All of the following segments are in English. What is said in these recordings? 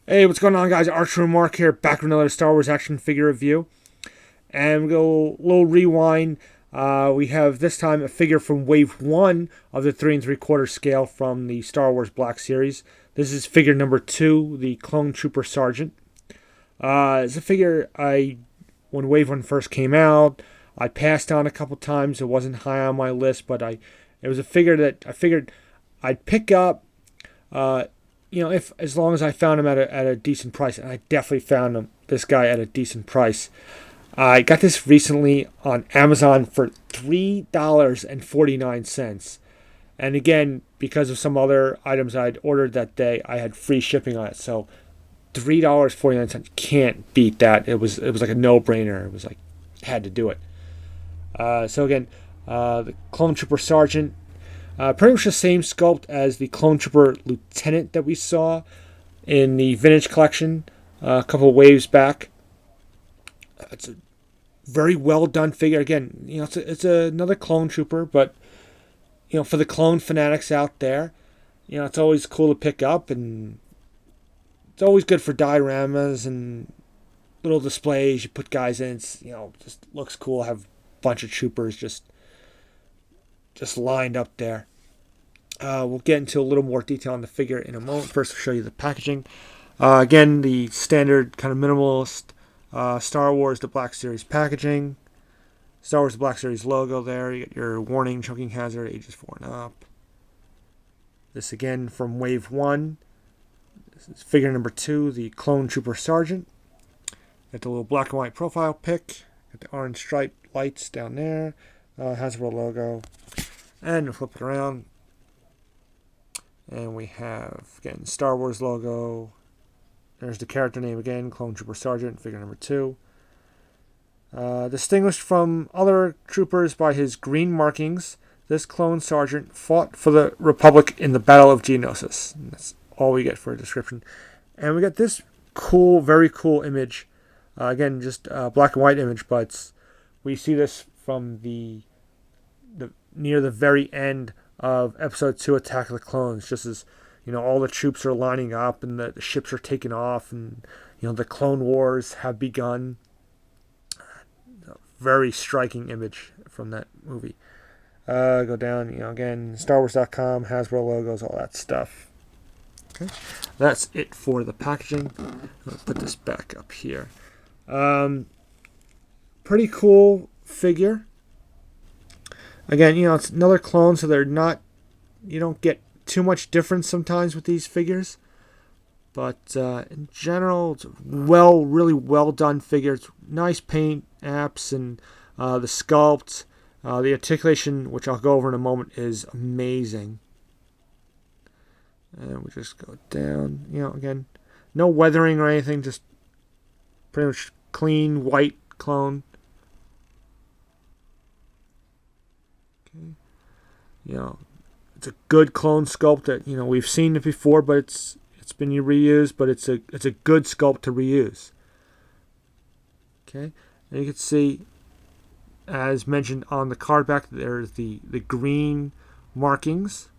Hey, what's going on, guys? Archer and Mark here, back with another Star Wars action figure review. And we go a little rewind. We have this time a figure from Wave 1 of the 3 3/4 scale from the Star Wars Black Series. This is figure number 2, the Clone Trooper Sergeant. It's a figure when Wave 1 first came out, I passed on a couple times. It wasn't high on my list, but it was a figure that I figured I'd pick up. Uh, if as long as I found him at a decent price, and I definitely found this guy at a decent price. I got this recently on Amazon for $3.49, and again, because of some other items I'd ordered that day, I had free shipping on it. So $3.49, can't beat that. It was like a no brainer. It was like had to do it. So again, the Clone Trooper Sergeant. Pretty much the same sculpt as the Clone Trooper Lieutenant that we saw in the Vintage Collection a couple of waves back. It's a very well done figure. Again, it's another Clone Trooper, but for the clone fanatics out there, it's always cool to pick up, and it's always good for dioramas and little displays. You put guys in, it's just looks cool. Have a bunch of troopers just lined up there. We'll get into a little more detail on the figure in a moment. First, I'll show you the packaging. Again, the standard kind of minimalist Star Wars The Black Series packaging. Star Wars The Black Series logo there. You get your warning, choking hazard, ages 4 and up. This again from Wave 1. This is figure number 2, the Clone Trooper Sergeant. Got the little black and white profile pic. Got the orange stripe lights down there. Hasbro logo. And we'll flip it around. And we have, again, Star Wars logo. There's the character name again, Clone Trooper Sergeant, figure number 2. Distinguished from other troopers by his green markings, this Clone Sergeant fought for the Republic in the Battle of Geonosis. And that's all we get for a description. And we got this cool, very cool image. Again, just a black and white image, but we see this from the near the very end of Episode 2, Attack of the Clones, just as all the troops are lining up and the ships are taking off, and the Clone Wars have begun. A very striking image from that movie. Go down, again, StarWars.com, Hasbro logos, all that stuff. Okay, that's it for the packaging. I'll put this back up here. Pretty cool figure. Again, it's another clone, so you don't get too much difference sometimes with these figures. But in general, it's a really well done figure. It's nice paint apps, and the sculpt, the articulation, which I'll go over in a moment, is amazing. And we just go down. Again, no weathering or anything, just pretty much clean white clone. It's a good clone sculpt that we've seen it before, but it's been reused, but it's a good sculpt to reuse. Okay, and you can see, as mentioned on the card back, there's the green markings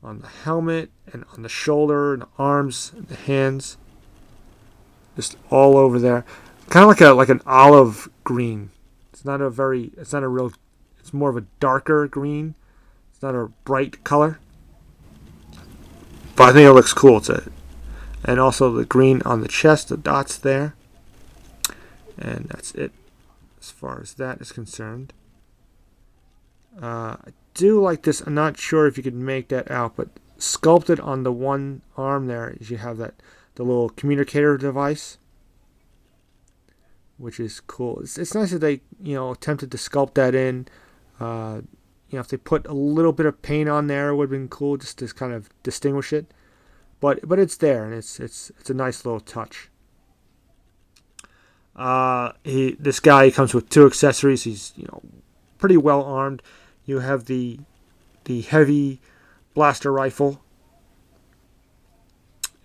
on the helmet and on the shoulder and the arms and the hands, just all over there, kind of like an olive green. It's more of a darker green. It's not a bright color, but I think it looks cool. And also the green on the chest, the dots there, and that's it as far as that is concerned. I do like this. I'm not sure if you can make that out, but sculpted on the one arm there is you have the little communicator device, which is cool. It's nice that they attempted to sculpt that in. If they put a little bit of paint on there, it would have been cool just to kind of distinguish it. But it's there, and it's a nice little touch. This guy comes with 2 accessories. He's pretty well armed. You have the heavy blaster rifle,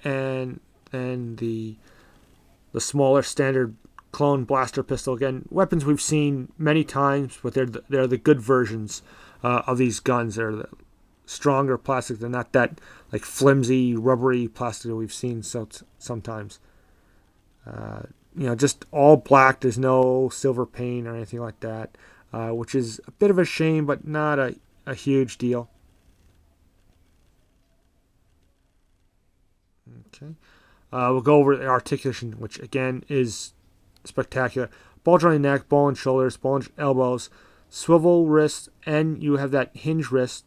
and then the smaller standard clone blaster pistol. Again, weapons we've seen many times, but they're the good versions of these guns. They're the stronger plastic. They're not that like flimsy, rubbery plastic that we've seen sometimes. Just all black. There's no silver paint or anything like that, which is a bit of a shame, but not a huge deal. Okay. We'll go over the articulation, which again is spectacular. Ball joint neck, ball and shoulders, ball and elbows, swivel wrist, and you have that hinge wrist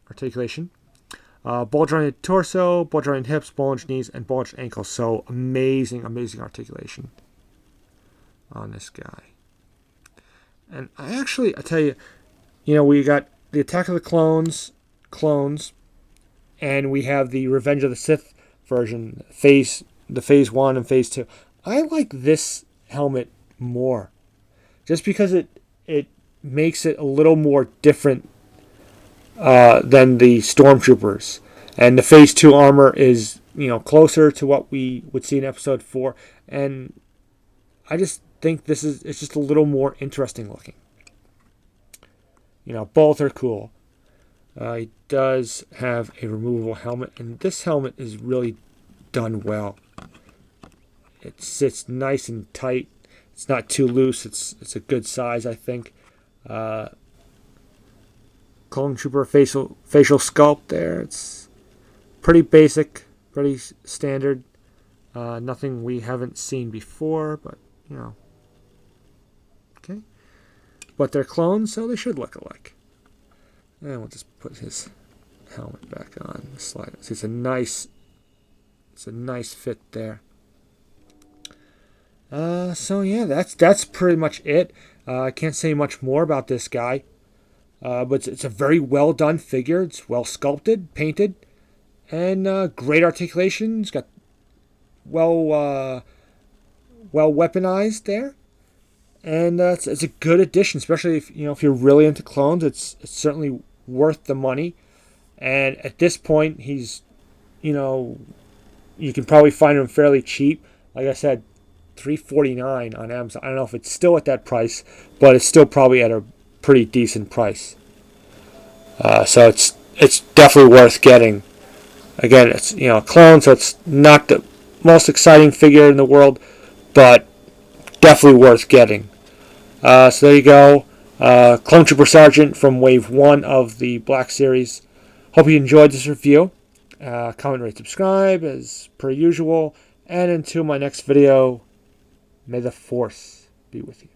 articulation. Ball jointed torso, ball jointed hips, ball and knees, and ball jointed ankles. So amazing articulation on this guy. And I tell you, we got the Attack of the Clones, and we have the Revenge of the Sith version, the phase 1 and phase 2. I like this helmet more, just because it makes it a little more different than the Stormtroopers, and the phase 2 armor is closer to what we would see in episode 4, and I just think it's just a little more interesting looking. Both are cool. He does have a removable helmet, and this helmet is really done well. It sits nice and tight. It's not too loose. It's a good size, I think. Clone Trooper facial sculpt there. It's pretty basic, pretty standard. Nothing we haven't seen before, but okay. But they're clones, so they should look alike. And we'll just put his helmet back on. Slide it. See, it's a nice fit there. So yeah, that's pretty much it. I can't say much more about this guy, but it's a very well done figure. It's well sculpted, painted, and great articulation. It's got well weaponized there, and it's a good addition, especially if you're really into clones. It's certainly worth the money. And at this point, he's you can probably find him fairly cheap. Like I said, $349 on Amazon. I don't know if it's still at that price, but it's still probably at a pretty decent price. So it's definitely worth getting. Again, it's clone, so it's not the most exciting figure in the world, but definitely worth getting. So there you go. Clone Trooper Sergeant from Wave 1 of the Black Series. Hope you enjoyed this review. Comment, rate, subscribe as per usual. And until my next video, may the Force be with you.